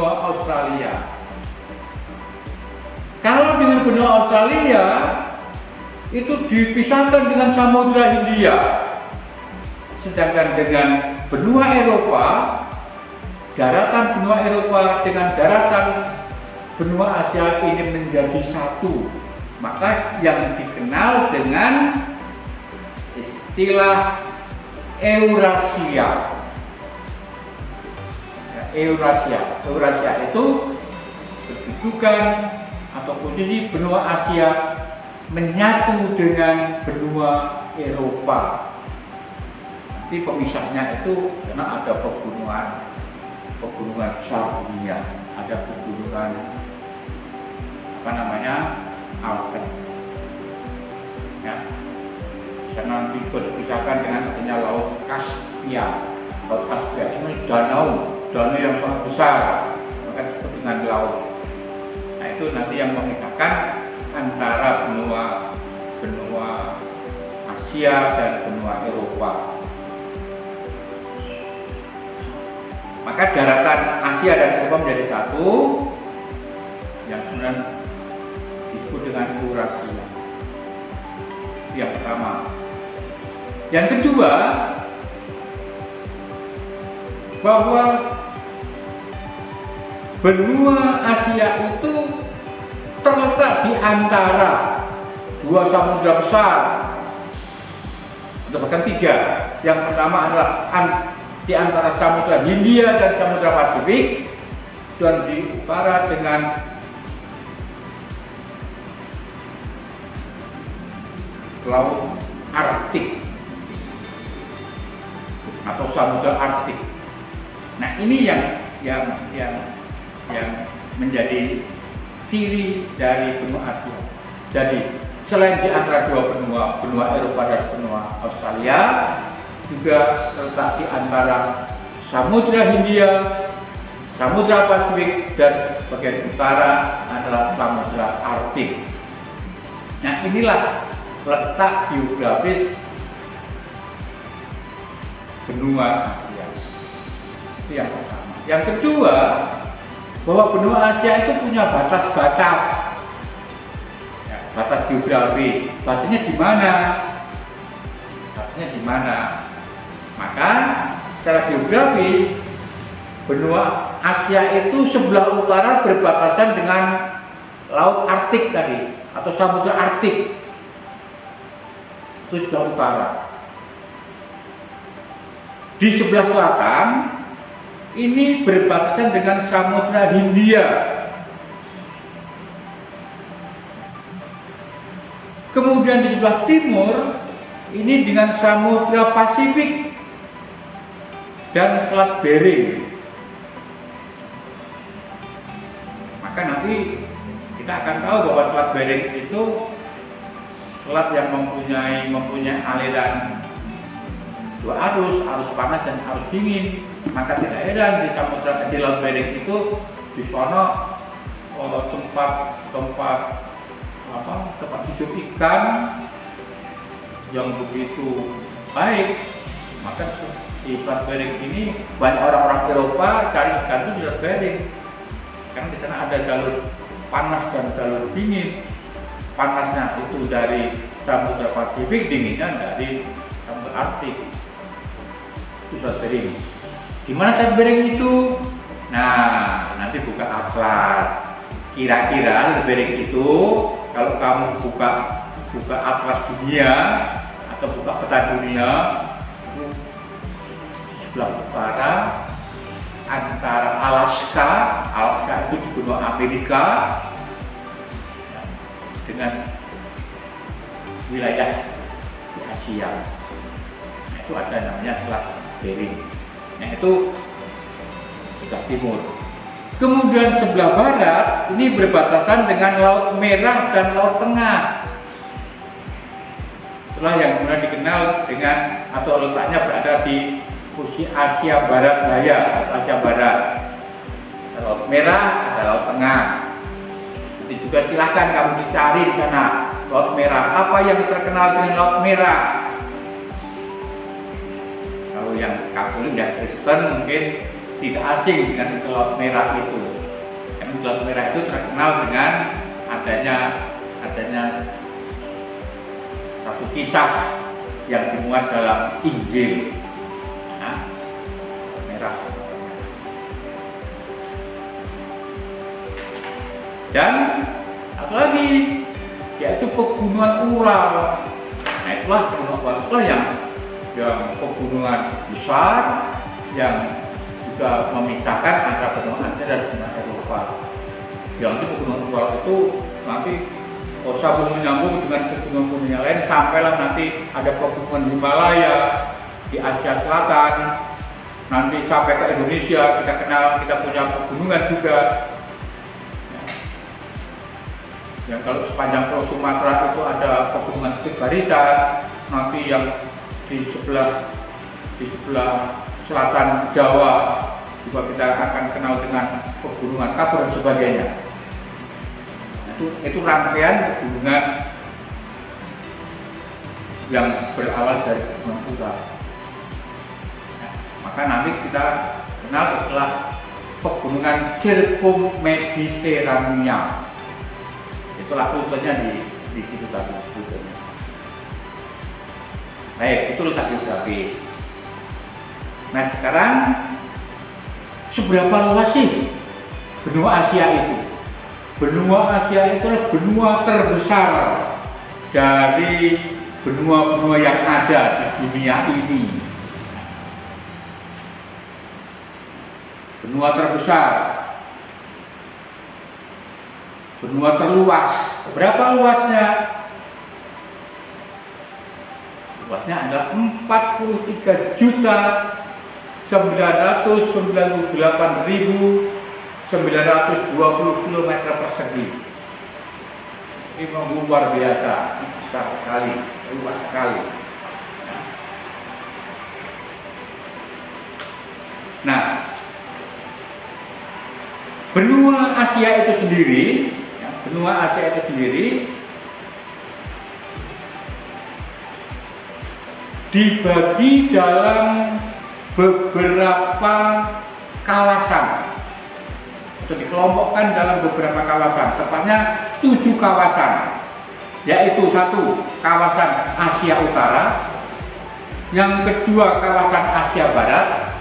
benua Australia. Kalau dengan benua Australia itu dipisahkan dengan Samudra Hindia. Sedangkan dengan benua Eropa, daratan benua Eropa dengan daratan benua Asia ini menjadi satu. Maka yang dikenal dengan istilah Eurasia. Eurasia itu kedudukan atau posisi benua Asia menyatu dengan benua Eropa. Nanti pemisahnya itu karena ada pegunungan besar dunia, ada pegunungan Alpen. Ya, karena nanti berpisahkan dengan adanya Laut Kaspia. Laut Kaspia ini danau yang sangat besar, maka disebut dengan laut. Nah itu nanti yang memisahkan antara benua Asia dan benua Eropa. Maka daratan Asia dan Eropa menjadi satu, yang kemudian disebut dengan Eurasia. Itu yang pertama. Yang kedua, bahwa benua Asia itu terletak di antara dua samudra besar, atau bahkan tiga. Yang pertama adalah di antara Samudra Hindia dan Samudra Pasifik, dan di utara dengan Laut Arktik atau Samudra Arktik. Nah ini yang menjadi ciri dari benua Asia. Jadi selain di antara dua benua Eropa dan benua Australia, juga terletak di antara Samudra Hindia, Samudra Pasifik, dan bagian utara adalah Samudra Arktik. Nah inilah letak geografis benua Asia. Itu yang pertama. Yang kedua, bahwa benua Asia itu punya batas-batas, ya, batas geografi. Batasnya di mana? Maka secara geografis benua Asia itu sebelah utara berbatasan dengan Laut Arktik tadi atau Samudra Arktik. Itu sebelah utara. Di sebelah selatan ini berbatasan dengan Samudra Hindia. Kemudian di sebelah timur ini dengan Samudra Pasifik dan Selat Bering. Maka nanti kita akan tahu bahwa Selat Bering itu selat yang mempunyai aliran dua arus panas dan arus dingin. Maka tidak heran di Laut Bering itu di sana tempat hidup ikan yang begitu baik. Maka di Selat Bering ini banyak orang-orang Eropa cari ikan itu di Selat Bering, karena di sana ada jalur panas dan jalur dingin. Panasnya itu dari Samudra Pasifik, dinginnya dari Samudra Arktik. Itu Selat Bering. Di mana Selat Bering itu? Nah, nanti buka atlas. Kira-kira Selat Bering itu kalau kamu buka atlas dunia atau buka peta dunia, itu sebelah utara antara Alaska itu di benua Amerika, dengan wilayah di Asia. Nah, itu ada namanya Selat Bering. Nah, itu sebelah timur. Kemudian sebelah barat ini berbatasan dengan Laut Merah dan Laut Tengah. Itulah yang kemudian dikenal dengan atau letaknya berada di posisi Asia Barat Daya atau Asia Barat. Ada Laut Merah, ada Laut Tengah. Nanti juga silahkan kamu dicari di sana Laut Merah. Apa yang terkenal dengan Laut Merah? Kalau yang Katolik dan Kristen mungkin tidak asing dengan Laut Merah itu. Laut Merah itu terkenal dengan adanya satu kisah yang dimuat dalam Injil. Nah, merah. Dan satu lagi yaitu pegunungan Ural. Nah, itulah pegunungan Ural itulah yang pegunungan besar yang juga memisahkan antara benua Asia dan benua Eropa. Yang itu pegunungan Ural itu nanti sambung menyambung dengan pegunungan yang lain sampailah nanti ada pegunungan Himalaya di Asia Selatan, nanti sampai ke Indonesia kita punya pegunungan juga. Yang kalau sepanjang Pulau Sumatera itu ada pegunungan Bukit Barisan, nanti yang di sebelah selatan Jawa juga kita akan kenal dengan pegunungan Kapur dan sebagainya. Itu rangkaian pegunungan yang berawal dari pegunungan Ural. Maka nanti kita kenal istilah pegunungan Circummediterranea. Itulah rutenya di situ tadi. Baik, itu letak geografi. Nah, sekarang seberapa luas sih benua Asia itu? Benua Asia itu adalah benua terbesar dari benua-benua yang ada di dunia ini. Benua terbesar, benua terluas. Berapa luasnya? Luasnya adalah 43.998.920 km persegi. Ini luar biasa, besar sekali, luas sekali. Nah, benua Asia itu sendiri, dibagi dalam beberapa kawasan, atau dikelompokkan dalam beberapa kawasan, tepatnya 7 kawasan, yaitu 1 kawasan Asia Utara, yang kedua kawasan Asia Barat,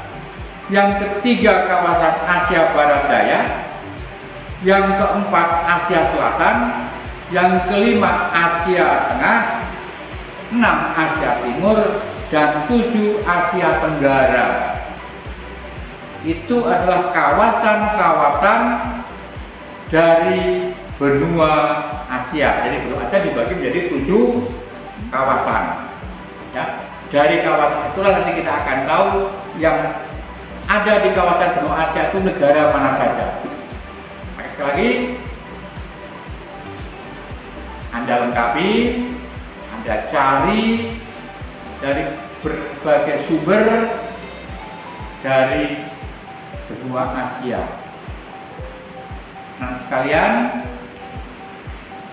yang ketiga kawasan Asia Barat Daya, yang keempat Asia Selatan, yang kelima Asia Tengah, 6 Asia Timur, dan 7 Asia Tenggara. Itu adalah kawasan-kawasan dari benua Asia. Jadi benua Asia dibagi menjadi 7 kawasan. Ya, dari kawasan itulah nanti kita akan tahu yang ada di kawasan benua Asia itu negara mana saja. Sekali lagi, Anda lengkapi, Anda cari dari berbagai sumber dari benua Asia. Nah sekalian,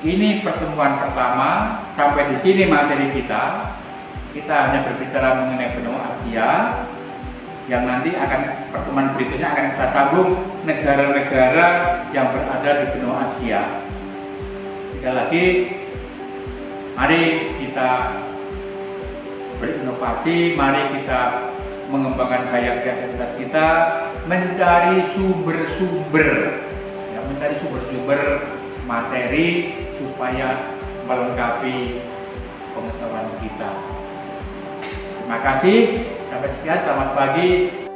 ini pertemuan pertama. Sampai di sini materi kita. Kita hanya berbicara mengenai benua Asia. Yang nanti akan pertemuan berikutnya akan kita sambung negara-negara yang berada di benua Asia. Sekali lagi, mari kita berinovasi, mari kita mengembangkan gaya kreativitas kita, mencari sumber-sumber, ya, mencari sumber-sumber materi supaya melengkapi pengetahuan kita. Terima kasih, sampai sekian, selamat pagi.